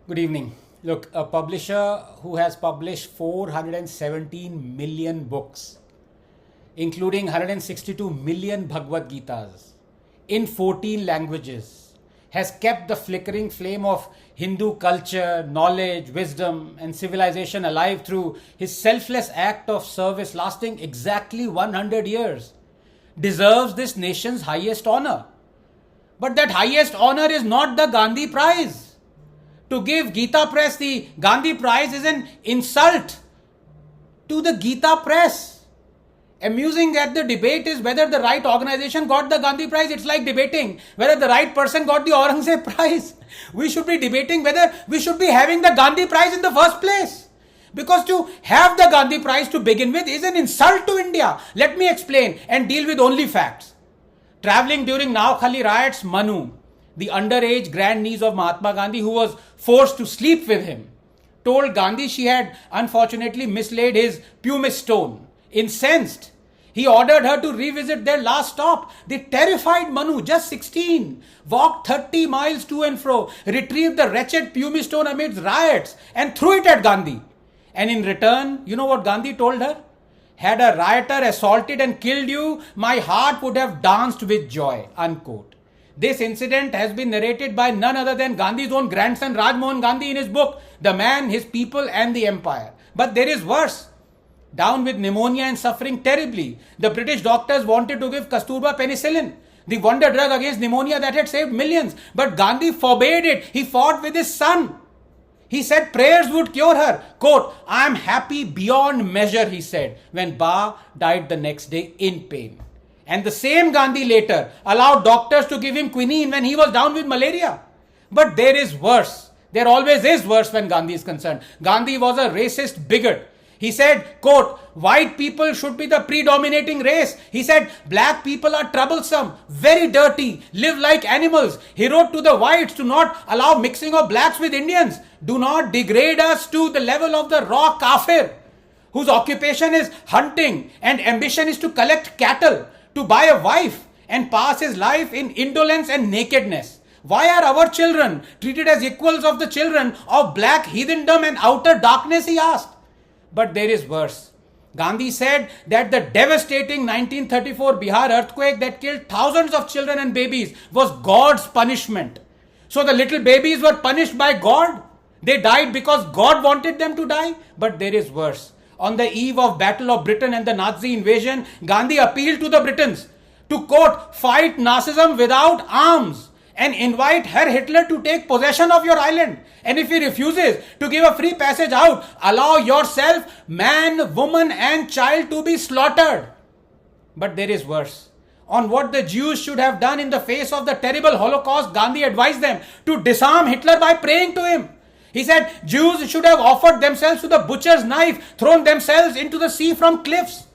Good evening. Look, a publisher who has published 417 million books, including 162 million Bhagavad Gitas, in 14 languages, has kept the flickering flame of Hindu culture, knowledge, wisdom, and civilization alive through his selfless act of service lasting exactly 100 years, deserves this nation's highest honor. But that highest honor is not the Gandhi Prize. To give Gita Press the Gandhi Prize is an insult to the Gita Press. Amusing at the debate is whether the right organization got the Gandhi Prize. It's like debating whether the right person got the Aurangzeb Prize. We should be debating whether we should be having the Gandhi Prize in the first place. Because to have the Gandhi Prize to begin with is an insult to India. Let me explain and deal with only facts. Traveling during Naukhali riots, Manu, the underage grandniece of Mahatma Gandhi, who was forced to sleep with him, told Gandhi she had unfortunately mislaid his pumice stone. Incensed, he ordered her to revisit their last stop. The terrified Manu, just 16, walked 30 miles to and fro, retrieved the wretched pumice stone amidst riots and threw it at Gandhi. And in return, you know what Gandhi told her? Had a rioter assaulted and killed you, my heart would have danced with joy, unquote. This incident has been narrated by none other than Gandhi's own grandson Rajmohan Gandhi in his book, The Man, His People and the Empire. But there is worse. Down with pneumonia and suffering terribly, the British doctors wanted to give Kasturba penicillin, the wonder drug against pneumonia that had saved millions. But Gandhi forbade it. He fought with his son. He said prayers would cure her. Quote, I am happy beyond measure, he said, when Ba died the next day in pain. And the same Gandhi later allowed doctors to give him quinine when he was down with malaria. But there is worse. There always is worse when Gandhi is concerned. Gandhi was a racist bigot. He said, quote, white people should be the predominating race. He said, black people are troublesome, very dirty, live like animals. He wrote to the whites to not allow mixing of blacks with Indians. Do not degrade us to the level of the raw kafir, whose occupation is hunting and ambition is to collect cattle, to buy a wife and pass his life in indolence and nakedness. Why are our children treated as equals of the children of black heathendom and outer darkness, he asked. But there is worse. Gandhi said that the devastating 1934 Bihar earthquake that killed thousands of children and babies was God's punishment. So the little babies were punished by God. They died because God wanted them to die. But there is worse. On the eve of Battle of Britain and the Nazi invasion, Gandhi appealed to the Britons to, quote, fight Nazism without arms and invite Herr Hitler to take possession of your island. And if he refuses to give a free passage out, allow yourself, man, woman and child to be slaughtered. But there is worse. On what the Jews should have done in the face of the terrible Holocaust, Gandhi advised them to disarm Hitler by praying to him. He said Jews should have offered themselves to the butcher's knife, thrown themselves into the sea from cliffs.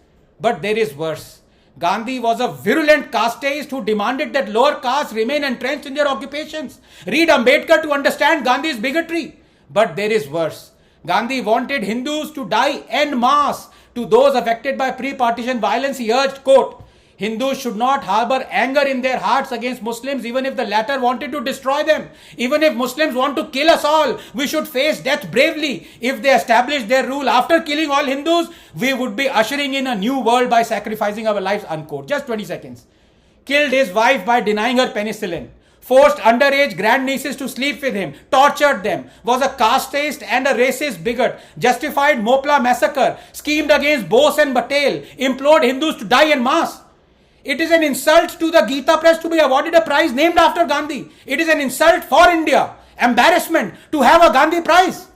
But there is worse. Gandhi was a virulent casteist who demanded that lower castes remain entrenched in their occupations. Read Ambedkar to understand Gandhi's bigotry. But there is worse. Gandhi wanted Hindus to die en masse. To those affected by pre-partition violence, he urged, quote, Hindus should not harbor anger in their hearts against Muslims even if the latter wanted to destroy them. Even if Muslims want to kill us all, we should face death bravely. If they establish their rule after killing all Hindus, we would be ushering in a new world by sacrificing our lives, unquote. Just 20 seconds. Killed his wife by denying her penicillin. Forced underage grandnieces to sleep with him, tortured them, was a casteist and a racist bigot, justified Mopla massacre, schemed against Bose and Patel, implored Hindus to die en masse. It is an insult to the Gita Press to be awarded a prize named after Gandhi. It is an insult for India, embarrassment to have a Gandhi Prize.